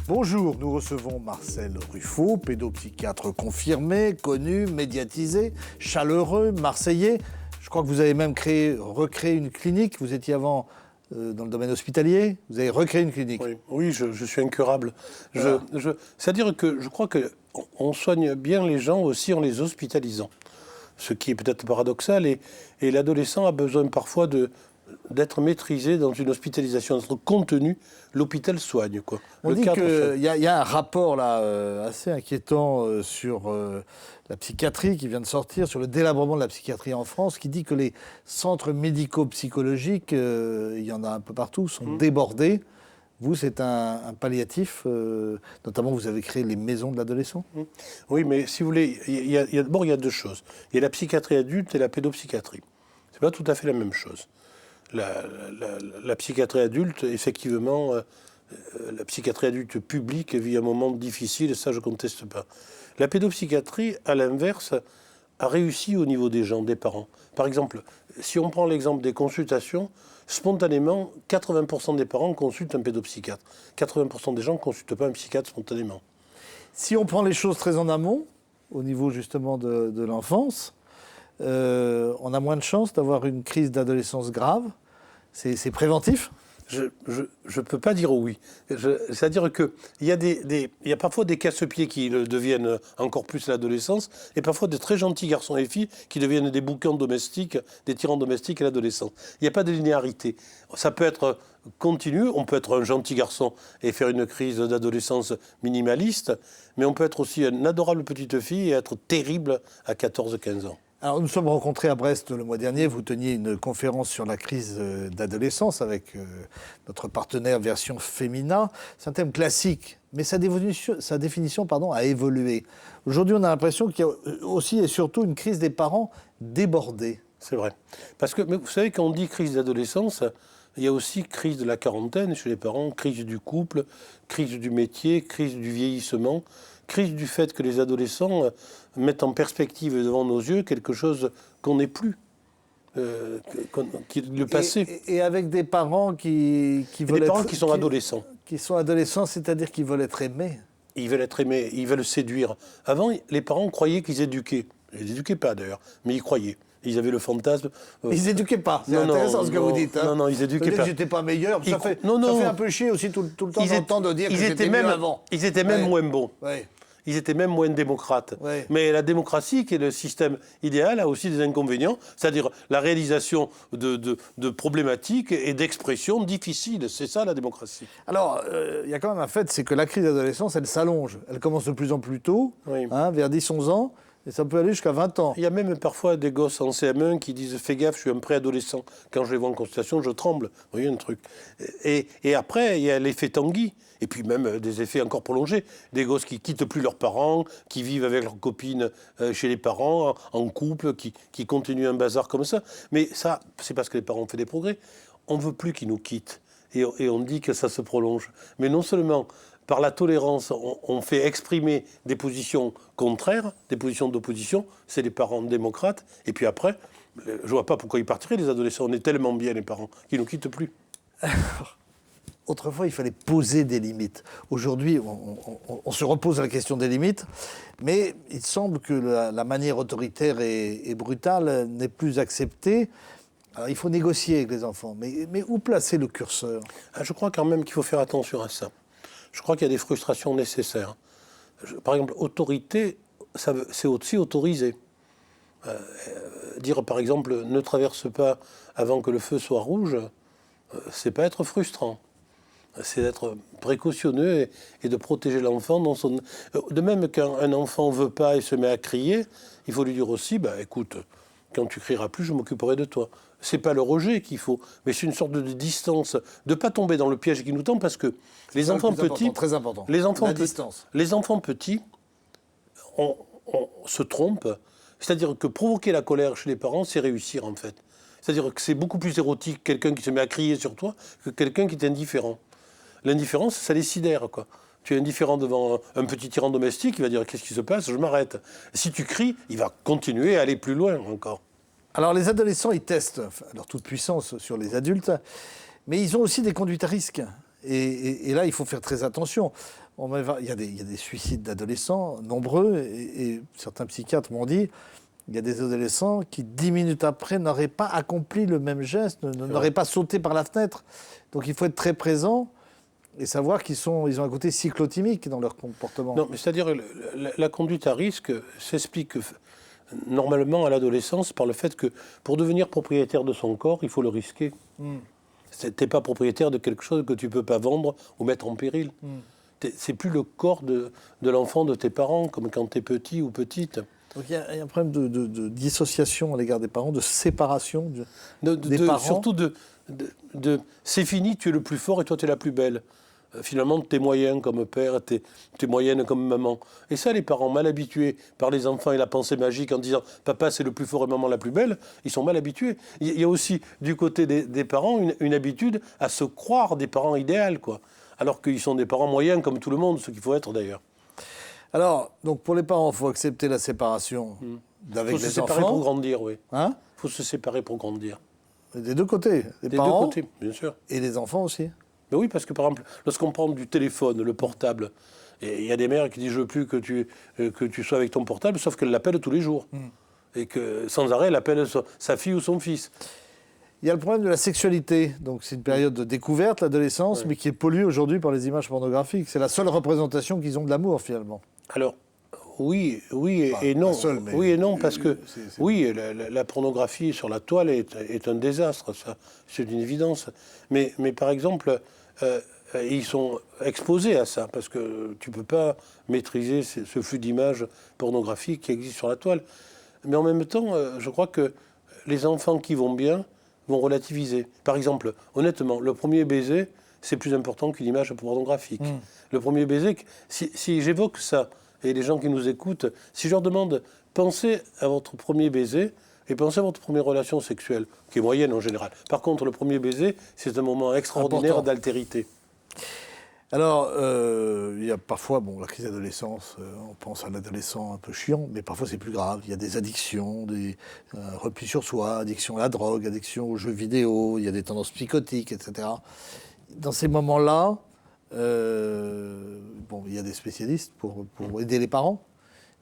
Bonjour, nous recevons Marcel Ruffo, pédopsychiatre confirmé, connu, médiatisé, chaleureux, marseillais. Je crois que vous avez même recréé une clinique. Vous étiez avant dans le domaine hospitalier. Vous avez recréé une clinique. Oui, je suis incurable. C'est-à-dire que je crois qu'on soigne bien les gens aussi en les hospitalisant. Ce qui est peut-être paradoxal. Et l'adolescent a besoin parfois d'être maîtrisé dans une hospitalisation, d'être contenu. L'hôpital soigne, quoi. On dit qu'il y a un rapport là assez inquiétant sur la psychiatrie qui vient de sortir, sur le délabrement de la psychiatrie en France, qui dit que les centres médico-psychologiques, il y en a un peu partout, sont débordés. Vous, c'est un palliatif, notamment vous avez créé les maisons de l'adolescent. Oui, mais si vous voulez, d'abord il y a deux choses. Il y a la psychiatrie adulte et la pédopsychiatrie. C'est pas tout à fait la même chose. La psychiatrie adulte, effectivement, la psychiatrie adulte publique vit un moment difficile, ça je ne conteste pas. La pédopsychiatrie, à l'inverse, a réussi au niveau des gens, des parents. Par exemple, si on prend l'exemple des consultations, spontanément, 80% des parents consultent un pédopsychiatre. 80% des gens ne consultent pas un psychiatre spontanément. Si on prend les choses très en amont, au niveau justement de l'enfance, on a moins de chances d'avoir une crise d'adolescence grave. C'est préventif ? Je ne peux pas dire oui. C'est-à-dire qu'il y a parfois des casse-pieds qui deviennent encore plus l'adolescence, et parfois de très gentils garçons et filles qui deviennent des boucans domestiques, des tyrans domestiques à l'adolescence. Il n'y a pas de linéarité. Ça peut être continu, on peut être un gentil garçon et faire une crise d'adolescence minimaliste, mais on peut être aussi une adorable petite fille et être terrible à 14-15 ans. Alors, nous sommes rencontrés à Brest le mois dernier. Vous teniez une conférence sur la crise d'adolescence avec notre partenaire version Femina. C'est un thème classique, mais sa définition a évolué. Aujourd'hui, on a l'impression qu'il y a aussi et surtout une crise des parents débordés. C'est vrai. Parce que, mais vous savez, quand on dit crise d'adolescence, il y a aussi crise de la quarantaine chez les parents, crise du couple, crise du métier, crise du vieillissement, crise du fait que les adolescents mettent en perspective devant nos yeux quelque chose qu'on n'est plus, le passé. Et avec des parents qui veulent des parents qui sont adolescents. Qui sont adolescents, c'est-à-dire qu'ils veulent être aimés. Ils veulent être aimés, ils veulent séduire. Avant, les parents croyaient qu'ils éduquaient. Ils n'éduquaient pas d'ailleurs, mais ils croyaient. Ils avaient le fantasme. Ils n'éduquaient pas. C'est intéressant ce que vous dites. Hein. Non, ils n'éduquaient pas. J'étais pas meilleur. Ça fait un peu chier aussi tout le temps d'entendre dire que j'étais mieux avant. Ils étaient même moins bons. Ouais. Ils étaient même moins démocrates. Ouais. Mais la démocratie, qui est le système idéal, a aussi des inconvénients, c'est-à-dire la réalisation de problématiques et d'expressions difficiles. C'est ça, la démocratie. Alors, il y a quand même un fait, c'est que la crise d'adolescence, elle s'allonge. Elle commence de plus en plus tôt, vers 10-11 ans, et ça peut aller jusqu'à 20 ans. Il y a même parfois des gosses en CM1 qui disent « Fais gaffe, je suis un préadolescent. Quand je les vois en consultation, je tremble. » Vous voyez un truc. Et après, il y a l'effet Tanguy. Et puis même des effets encore prolongés. Des gosses qui quittent plus leurs parents, qui vivent avec leurs copines chez les parents, en couple, qui continuent un bazar comme ça. Mais ça, c'est parce que les parents ont fait des progrès. On ne veut plus qu'ils nous quittent. Et on dit que ça se prolonge. Mais non seulement par la tolérance, on fait exprimer des positions contraires, des positions d'opposition. C'est les parents démocrates. Et puis après, je ne vois pas pourquoi ils partiraient, les adolescents. On est tellement bien, les parents, qu'ils ne nous quittent plus. Autrefois, il fallait poser des limites. Aujourd'hui, on se repose la question des limites, mais il semble que la manière autoritaire et brutale n'est plus acceptée. Alors, il faut négocier avec les enfants, mais où placer le curseur ? Je crois quand même qu'il faut faire attention à ça. Je crois qu'il y a des frustrations nécessaires. Par exemple, autorité, c'est aussi autoriser. Dire, par exemple, ne traverse pas avant que le feu soit rouge, c'est pas être frustrant. C'est d'être précautionneux et de protéger l'enfant. De même qu'un enfant ne veut pas et se met à crier, il faut lui dire aussi, écoute, quand tu crieras plus, je m'occuperai de toi. Ce n'est pas le rejet qu'il faut, mais c'est une sorte de distance, de ne pas tomber dans le piège qui nous tend, parce que les enfants petits... Très important, distance. Les enfants petits, on se trompe. C'est-à-dire que provoquer la colère chez les parents, c'est réussir en fait. C'est-à-dire que c'est beaucoup plus érotique quelqu'un qui se met à crier sur toi que quelqu'un qui est indifférent. L'indifférence, ça les sidère, quoi. Tu es indifférent devant un petit tyran domestique, il va dire « Qu'est-ce qui se passe ? Je m'arrête ». Si tu cries, il va continuer à aller plus loin encore. Alors les adolescents, ils testent leur toute puissance sur les adultes, mais ils ont aussi des conduites à risque. Et là, il faut faire très attention. il y a des suicides d'adolescents nombreux, et certains psychiatres m'ont dit, il y a des adolescents qui, 10 minutes après, n'auraient pas accompli le même geste, n'auraient pas sauté par la fenêtre. Donc il faut être très présent et savoir ils ont un côté cyclotimique dans leur comportement. Non, mais c'est-à-dire la conduite à risque s'explique normalement à l'adolescence par le fait que pour devenir propriétaire de son corps, il faut le risquer. Tu n'es pas propriétaire de quelque chose que tu ne peux pas vendre ou mettre en péril. C'est plus le corps de l'enfant de tes parents, comme quand tu es petit ou petite. Donc il y a un problème de dissociation à l'égard des parents, de séparation des parents. Surtout c'est fini, tu es le plus fort et toi tu es la plus belle. Finalement, tu es moyen comme père, tu es moyenne comme maman. Et ça, les parents mal habitués par les enfants et la pensée magique en disant « papa c'est le plus fort et maman la plus belle », ils sont mal habitués. Il y a aussi du côté des parents une habitude à se croire des parents idéaux, quoi. Alors qu'ils sont des parents moyens comme tout le monde, ce qu'il faut être d'ailleurs. Alors, donc pour les parents, il faut accepter la séparation avec les enfants. Il faut se séparer pour grandir, oui. Hein ? Il faut se séparer pour grandir. Des deux côtés, des parents deux côtés, bien sûr. Et les enfants aussi. Mais oui, parce que par exemple, lorsqu'on prend du téléphone, le portable, il y a des mères qui disent « je veux plus que tu sois avec ton portable », sauf qu'elles l'appellent tous les jours. Et que sans arrêt, elle appelle sa fille ou son fils. Il y a le problème de la sexualité. Donc c'est une période de découverte, l'adolescence, mais qui est polluée aujourd'hui par les images pornographiques. C'est la seule représentation qu'ils ont de l'amour, finalement. Alors, oui et non. Seule, oui et non, parce que oui, la pornographie sur la toile est un désastre, ça, c'est une évidence. Mais par exemple, ils sont exposés à ça, parce que tu ne peux pas maîtriser ce flux d'images pornographiques qui existe sur la toile. Mais en même temps, je crois que les enfants qui vont bien vont relativiser. Par exemple, honnêtement, le premier baiser, c'est plus important qu'une image pornographique. Le premier baiser, si j'évoque ça, et les gens qui nous écoutent, si je leur demande, pensez à votre premier baiser et pensez à votre première relation sexuelle, qui est moyenne en général. Par contre, le premier baiser, c'est un moment extraordinaire d'altérité. Alors, il y a parfois, la crise d'adolescence, on pense à l'adolescent un peu chiant, mais parfois c'est plus grave. Il y a des addictions, des replis sur soi, addiction à la drogue, addiction aux jeux vidéo, il y a des tendances psychotiques, etc. Dans ces moments-là, il y a des spécialistes pour aider les parents,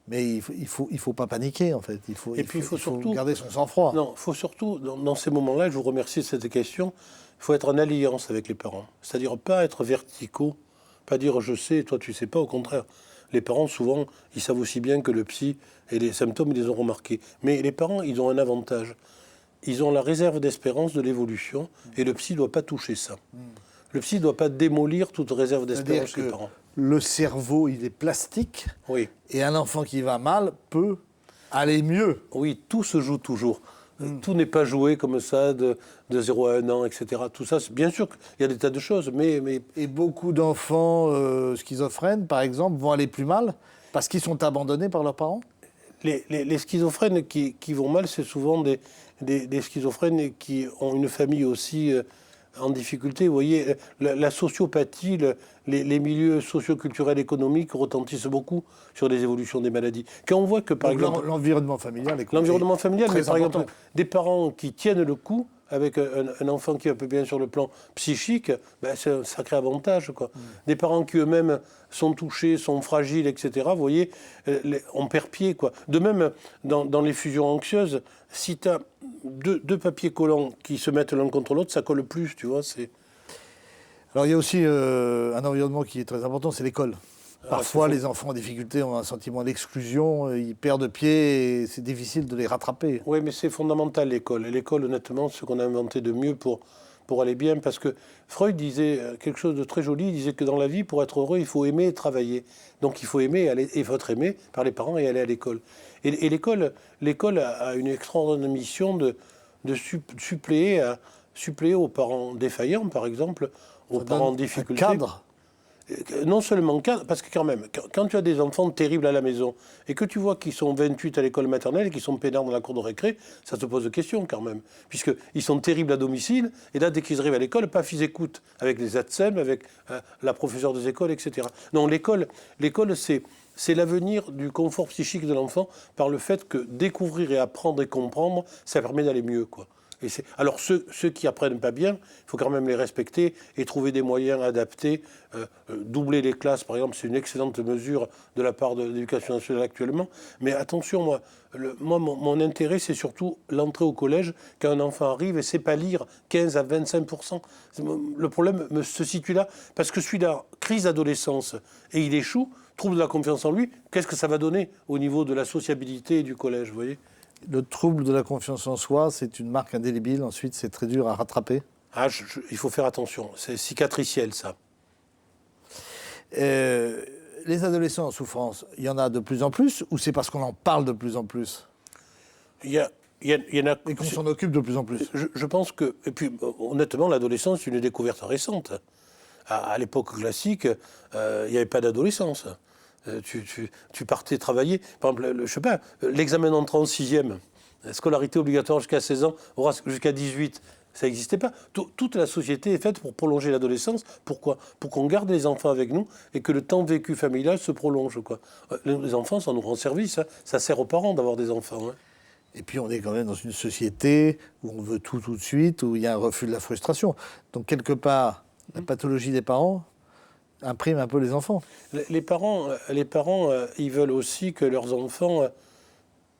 mais il faut pas paniquer, en fait. Il faut surtout garder son sang-froid. Non, il faut surtout, dans ces moments-là, je vous remercie de cette question, il faut être en alliance avec les parents. C'est-à-dire pas être verticaux, pas dire je sais et toi tu sais pas, au contraire. Les parents, souvent, ils savent aussi bien que le psy et les symptômes, ils les ont remarqués. Mais les parents, ils ont un avantage. Ils ont la réserve d'espérance de l'évolution et le psy ne doit pas toucher ça. Le psy ne doit pas démolir toute réserve d'espérance chez les parents. Le cerveau, il est plastique. Oui. Et un enfant qui va mal peut aller mieux. Oui, tout se joue toujours. Tout n'est pas joué comme ça, de 0 à 1 an, etc. Tout ça, bien sûr qu'il y a des tas de choses, mais... Et beaucoup d'enfants schizophrènes, par exemple, vont aller plus mal parce qu'ils sont abandonnés par leurs parents. Les schizophrènes qui vont mal, c'est souvent des schizophrènes qui ont une famille aussi en difficulté. Vous voyez, la sociopathie, les milieux socio-culturels économiques retentissent beaucoup sur les évolutions des maladies. Quand on voit que, par exemple... L'environnement familial est L'environnement familial, mais par important. exemple, des parents qui tiennent le coup avec un enfant qui va peu bien sur le plan psychique, c'est un sacré avantage, quoi. Des parents qui eux-mêmes sont touchés, sont fragiles, etc., vous voyez, on perd pied, quoi. De même, dans les fusions anxieuses, si tu as deux papiers collants qui se mettent l'un contre l'autre, ça colle plus, tu vois. Alors il y a aussi un environnement qui est très important, c'est l'école. Parfois, les enfants en difficulté ont un sentiment d'exclusion, ils perdent pied et c'est difficile de les rattraper. Oui, mais c'est fondamental, l'école. Et l'école, honnêtement, c'est ce qu'on a inventé de mieux pour aller bien. Parce que Freud disait quelque chose de très joli, il disait que dans la vie, pour être heureux, il faut aimer et travailler. Donc il faut aimer et il faut être aimé par les parents et aller à l'école. Et l'école a une extraordinaire mission de suppléer aux parents défaillants, par exemple, aux parents en difficulté. Un cadre. Non seulement, parce que quand même, quand tu as des enfants terribles à la maison et que tu vois qu'ils sont 28 à l'école maternelle et qu'ils sont peinards dans la cour de récré, ça te pose question quand même. Puisqu'ils sont terribles à domicile et là, dès qu'ils arrivent à l'école, paf, ils écoutent avec les ATSEM, avec la professeure des écoles, etc. Non, l'école c'est l'avenir du confort psychique de l'enfant par le fait que découvrir et apprendre et comprendre, ça permet d'aller mieux, quoi. Alors ceux qui apprennent pas bien, il faut quand même les respecter et trouver des moyens adaptés. Doubler les classes, par exemple, c'est une excellente mesure de la part de l'Éducation nationale actuellement. Mais attention, mon intérêt, c'est surtout l'entrée au collège, quand un enfant arrive et ne sait pas lire 15 à 25%. Le problème se situe là, parce que celui-là, crise d'adolescence, et il échoue, trouble de la confiance en lui, qu'est-ce que ça va donner au niveau de la sociabilité et du collège, vous voyez ? Le trouble de la confiance en soi, c'est une marque indélébile. Ensuite, c'est très dur à rattraper. Il faut faire attention. C'est cicatriciel, ça. Les adolescents en souffrance, il y en a de plus en plus ou c'est parce qu'on en parle de plus en plus? Il y en a... Et qu'on s'en occupe de plus en plus. Je pense que... Et puis, honnêtement, l'adolescence, c'est une découverte récente. À l'époque classique, il n'y avait pas d'adolescence. Tu partais travailler. Par exemple, je ne sais pas, l'examen d'entrée en 6e, scolarité obligatoire jusqu'à 16 ans, jusqu'à 18, ça n'existait pas. Toute la société est faite pour prolonger l'adolescence. Pourquoi ? Pour qu'on garde les enfants avec nous et que le temps vécu familial se prolonge, quoi. Les enfants, ça nous rend service. Hein. Ça sert aux parents d'avoir des enfants. Hein. Et puis on est quand même dans une société où on veut tout de suite, où il y a un refus de la frustration. Donc quelque part, la pathologie des parents imprime un peu les enfants. Les parents, ils veulent aussi que leurs enfants...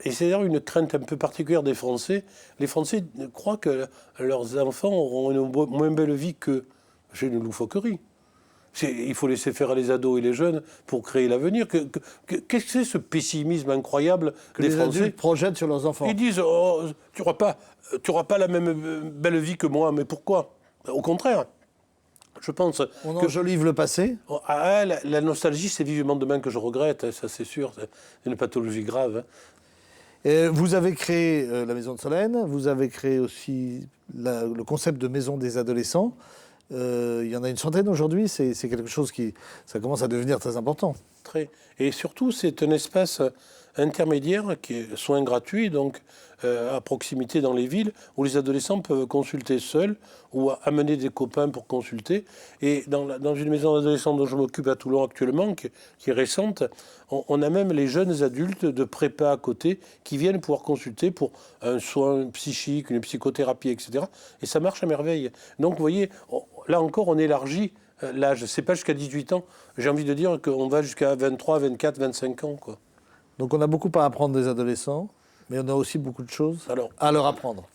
Et c'est d'ailleurs une crainte un peu particulière des Français. Les Français croient que leurs enfants auront une moins belle vie qu'eux. C'est une loufoquerie. Il faut laisser faire les ados et les jeunes pour créer l'avenir. Qu'est-ce que c'est ce pessimisme incroyable que des les Français adultes projettent sur leurs enfants? Ils disent tu n'auras pas la même belle vie que moi. Mais pourquoi? Au contraire. Je pense on enjolive le passé. La nostalgie, c'est vivement demain que je regrette. Ça, c'est sûr. C'est une pathologie grave. Vous avez créé la Maison de Solène, vous avez créé aussi le concept de Maison des adolescents. Il y en a une centaine aujourd'hui, c'est quelque chose ça commence à devenir très important. Et surtout, c'est un espace intermédiaire qui est soins gratuits, donc à proximité dans les villes, où les adolescents peuvent consulter seuls ou amener des copains pour consulter. Et dans une maison d'adolescents dont je m'occupe à Toulon actuellement, qui est récente, on a même les jeunes adultes de prépa à côté qui viennent pouvoir consulter pour un soin psychique, une psychothérapie, etc. Et ça marche à merveille. Donc vous voyez, là encore, on élargit l'âge. C'est pas jusqu'à 18 ans. J'ai envie de dire qu'on va jusqu'à 23, 24, 25 ans, quoi. Donc on a beaucoup à apprendre des adolescents, mais on a aussi beaucoup de choses à leur apprendre.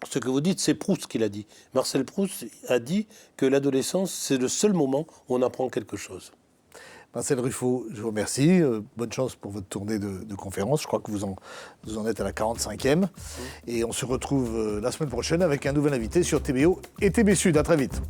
Ce que vous dites, c'est Proust qui l'a dit. Marcel Proust a dit que l'adolescence, c'est le seul moment où on apprend quelque chose. Marcel Ruffo, je vous remercie. Bonne chance pour votre tournée de conférences. Je crois que vous en êtes à la 45e. Et on se retrouve la semaine prochaine avec un nouvel invité sur TBO et TB Sud. À très vite.